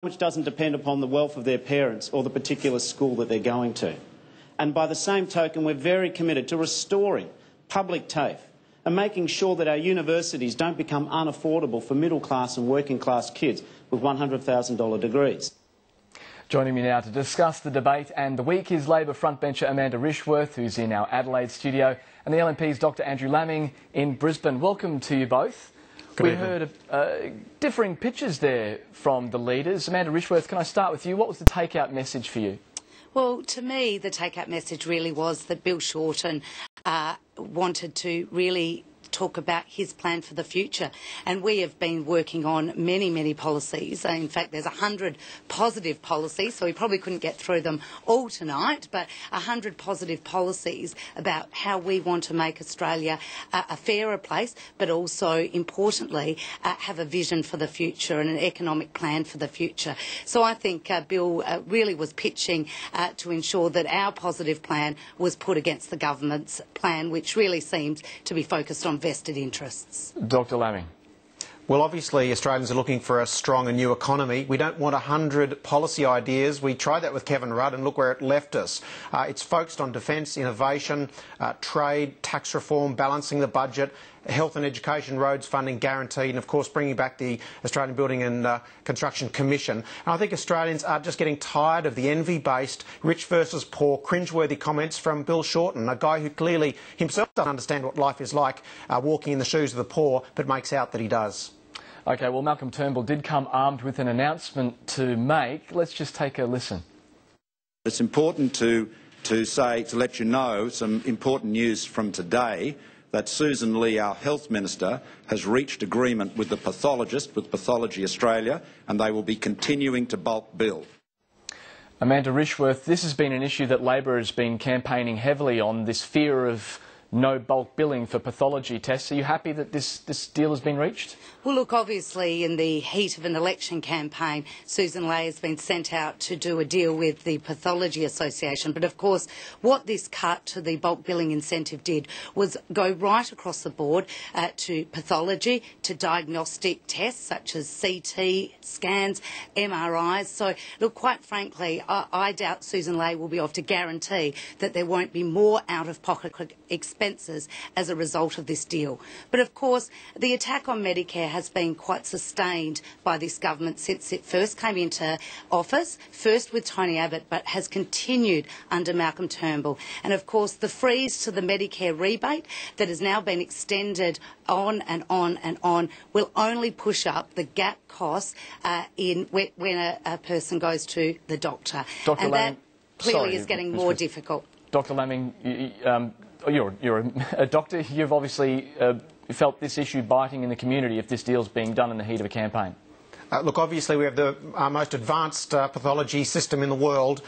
which doesn't depend upon the wealth of their parents or the particular school that they're going to. And by the same token, we're very committed to restoring public TAFE and making sure that our universities don't become unaffordable for middle-class and working-class kids with $100,000 degrees. Joining me now to discuss the debate and the week is Labor frontbencher Amanda Rishworth, who's in our Adelaide studio, and the LNP's Dr Andrew Laming in Brisbane. Welcome to you both. We heard differing pitches there from the leaders. Amanda Rishworth, can I start with you? What was the take-out message for you? Well, to me, the take-out message really was that Bill Shorten wanted to really talk about his plan for the future, and we have been working on many policies. In fact, there's 100 positive policies, so we probably couldn't get through them all tonight, but 100 positive policies about how we want to make Australia a fairer place, but also importantly have a vision for the future and an economic plan for the future. So I think Bill really was pitching to ensure that our positive plan was put against the government's plan, which really seems to be focused on vested interests. Dr Laming. Well, obviously Australians are looking for a strong and new economy. We don't want 100 policy ideas. We tried that with Kevin Rudd and look where it left us. It's focused on defence, innovation, trade, tax reform, balancing the budget, health and education, roads funding guaranteed, and of course bringing back the Australian Building and Construction Commission. And I think Australians are just getting tired of the envy-based, rich versus poor, cringeworthy comments from Bill Shorten, a guy who clearly himself doesn't understand what life is like walking in the shoes of the poor, but makes out that he does. OK, well, Malcolm Turnbull did come armed with an announcement to make. Let's just take a listen. It's important to let you know some important news from today, that Susan Lee, our Health Minister, has reached agreement with the pathologist, with Pathology Australia, and they will be continuing to bulk bill. Amanda Rishworth, this has been an issue that Labor has been campaigning heavily on, this fear of no bulk billing for pathology tests. Are you happy that this deal has been reached? Well, look, obviously in the heat of an election campaign, Susan Ley has been sent out to do a deal with the Pathology Association. But of course, what this cut to the bulk billing incentive did was go right across the board to pathology, to diagnostic tests such as CT scans, MRIs. So, look, quite frankly, I doubt Susan Ley will be able to guarantee that there won't be more out-of-pocket expenses as a result of this deal. But of course, the attack on Medicare has been quite sustained by this government since it first came into office, first with Tony Abbott, but has continued under Malcolm Turnbull. And of course, the freeze to the Medicare rebate that has now been extended on and on and on will only push up the gap costs when a person goes to the doctor. Dr. And Laming, that clearly is getting more difficult. Dr Laming, you're a doctor. You've obviously felt this issue biting in the community if this deal's being done in the heat of a campaign. Look, obviously we have the most advanced pathology system in the world,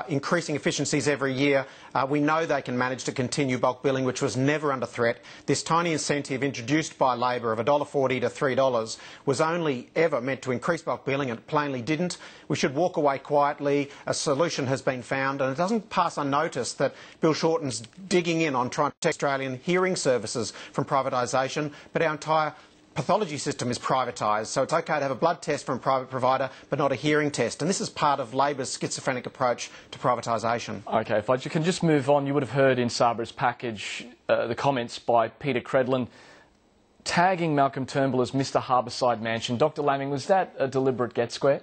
increasing efficiencies every year. We know they can manage to continue bulk billing, which was never under threat. This tiny incentive introduced by Labor of $1.40 to $3 was only ever meant to increase bulk billing, and it plainly didn't. We should walk away quietly. A solution has been found, and it doesn't pass unnoticed that Bill Shorten's digging in on trying to protect Australian hearing services from privatisation, but our entire pathology system is privatised, so it's okay to have a blood test from a private provider but not a hearing test, and this is part of Labor's schizophrenic approach to privatisation. OK, if I can just move on, you would have heard in Sabra's package the comments by Peter Credlin tagging Malcolm Turnbull as Mr Harbourside Mansion. Dr Laming, was that a deliberate get square?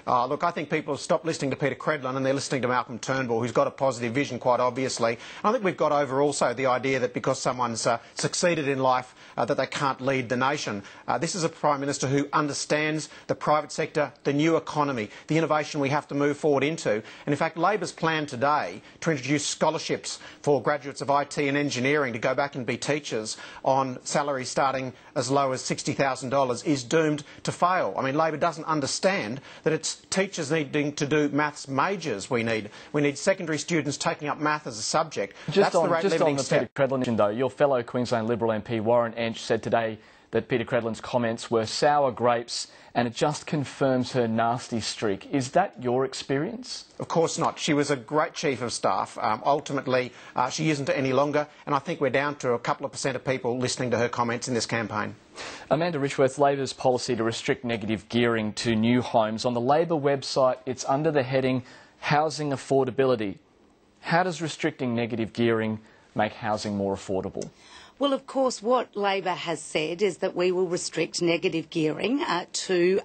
Look, I think people have stopped listening to Peter Credlin and they're listening to Malcolm Turnbull, who's got a positive vision, quite obviously. I think we've got over also the idea that because someone's succeeded in life that they can't lead the nation. This is a Prime Minister who understands the private sector, the new economy, the innovation we have to move forward into. And in fact, Labor's plan today to introduce scholarships for graduates of IT and engineering to go back and be teachers on salaries starting as low as $60,000 is doomed to fail. I mean, Labor doesn't understand that it's teachers needing to do maths majors we need. We need secondary students taking up math as a subject. Just on the Peter Credlin issue, though, your fellow Queensland Liberal MP Warren Ench said today that Peter Credlin's comments were sour grapes and it just confirms her nasty streak. Is that your experience? Of course not. She was a great chief of staff. Ultimately, she isn't any longer, and I think we're down to a couple of % of people listening to her comments in this campaign. Amanda Rishworth, Labor's policy to restrict negative gearing to new homes. On the Labor website, it's under the heading Housing Affordability. How does restricting negative gearing make housing more affordable? Well, of course, what Labor has said is that we will restrict negative gearing to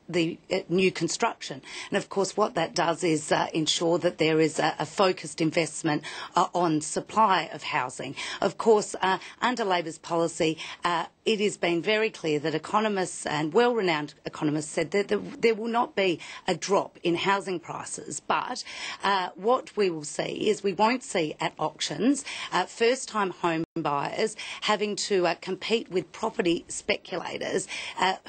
the new construction. And, of course, what that does is ensure that there is a focused investment on supply of housing. Of course, under Labor's policy, it has been very clear that economists and well-renowned economists said that there will not be a drop in housing prices. But what we will see is we won't see at auctions first-time home buyers having to compete with property speculators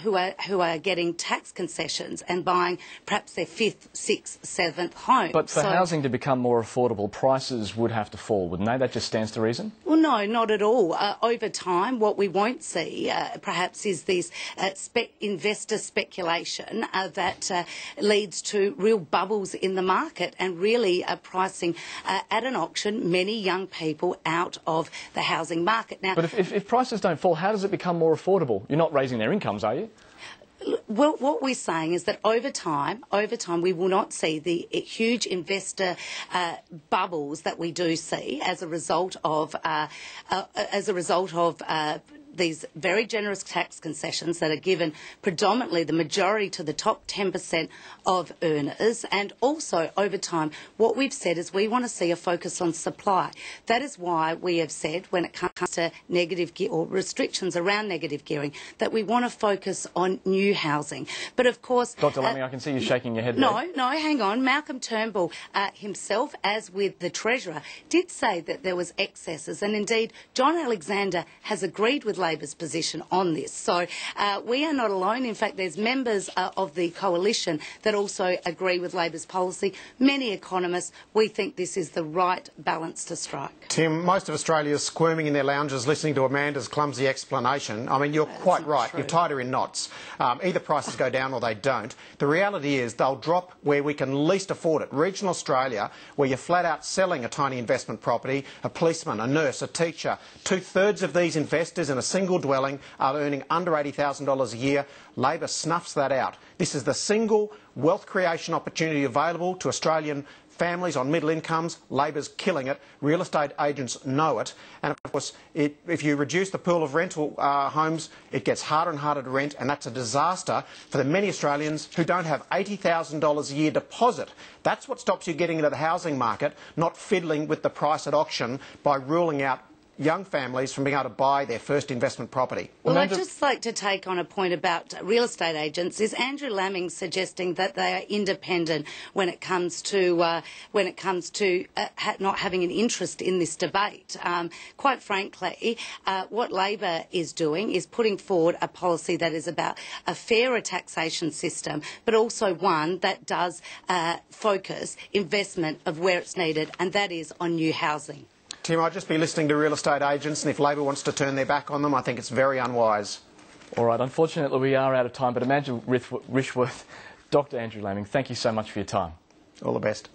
who are getting tax concessions and buying perhaps their 5th, 6th, 7th home. But for housing to become more affordable, prices would have to fall, wouldn't they? That just stands to reason? Well, no, not at all. Over time, what we won't see perhaps is this investor speculation that leads to real bubbles in the market and really pricing at an auction many young people out of the housing market. Now, but if prices don't fall, how does it become more affordable? You're not raising their incomes, are you? Well, what we're saying is that over time, we will not see the huge investor bubbles that we do see as a result of these very generous tax concessions that are given predominantly the majority to the top 10% of earners. And also over time, what we've said is we want to see a focus on supply. That is why we have said when it comes to negative or restrictions around negative gearing that we want to focus on new housing. But of course... Dr Laming, I can see you shaking your head there. No, hang on. Malcolm Turnbull himself, as with the Treasurer, did say that there was excesses. And indeed, John Alexander has agreed with Labor's position on this. So we are not alone. In fact, there's members of the coalition that also agree with Labor's policy. Many economists, we think this is the right balance to strike. Tim, most of Australia is squirming in their lounges listening to Amanda's clumsy explanation. I mean, you're quite right. You've tied her in knots. Either prices go down or they don't. The reality is they'll drop where we can least afford it. Regional Australia, where you're flat out selling a tiny investment property, a policeman, a nurse, a teacher. 2/3 of these investors in a single dwelling are earning under $80,000 a year. Labor snuffs that out. This is the single wealth creation opportunity available to Australian families on middle incomes. Labor's killing it. Real estate agents know it. And of course, if you reduce the pool of rental homes, it gets harder and harder to rent, and that's a disaster for the many Australians who don't have $80,000 a year deposit. That's what stops you getting into the housing market, not fiddling with the price at auction by ruling out young families from being able to buy their first investment property. Well, I'd just like to take on a point about real estate agents. Is Andrew Laming suggesting that they are independent when it comes to not having an interest in this debate? Quite frankly, what Labor is doing is putting forward a policy that is about a fairer taxation system, but also one that does focus investment of where it's needed, and that is on new housing. Tim, I'd just be listening to real estate agents, and if Labor wants to turn their back on them, I think it's very unwise. All right, unfortunately we are out of time, but Amanda Rishworth, Dr Andrew Laming, thank you so much for your time. All the best.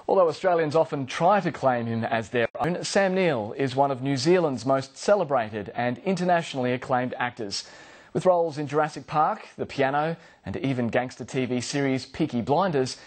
Although Australians often try to claim him as their own, Sam Neill is one of New Zealand's most celebrated and internationally acclaimed actors. With roles in Jurassic Park, The Piano, and even gangster TV series Peaky Blinders,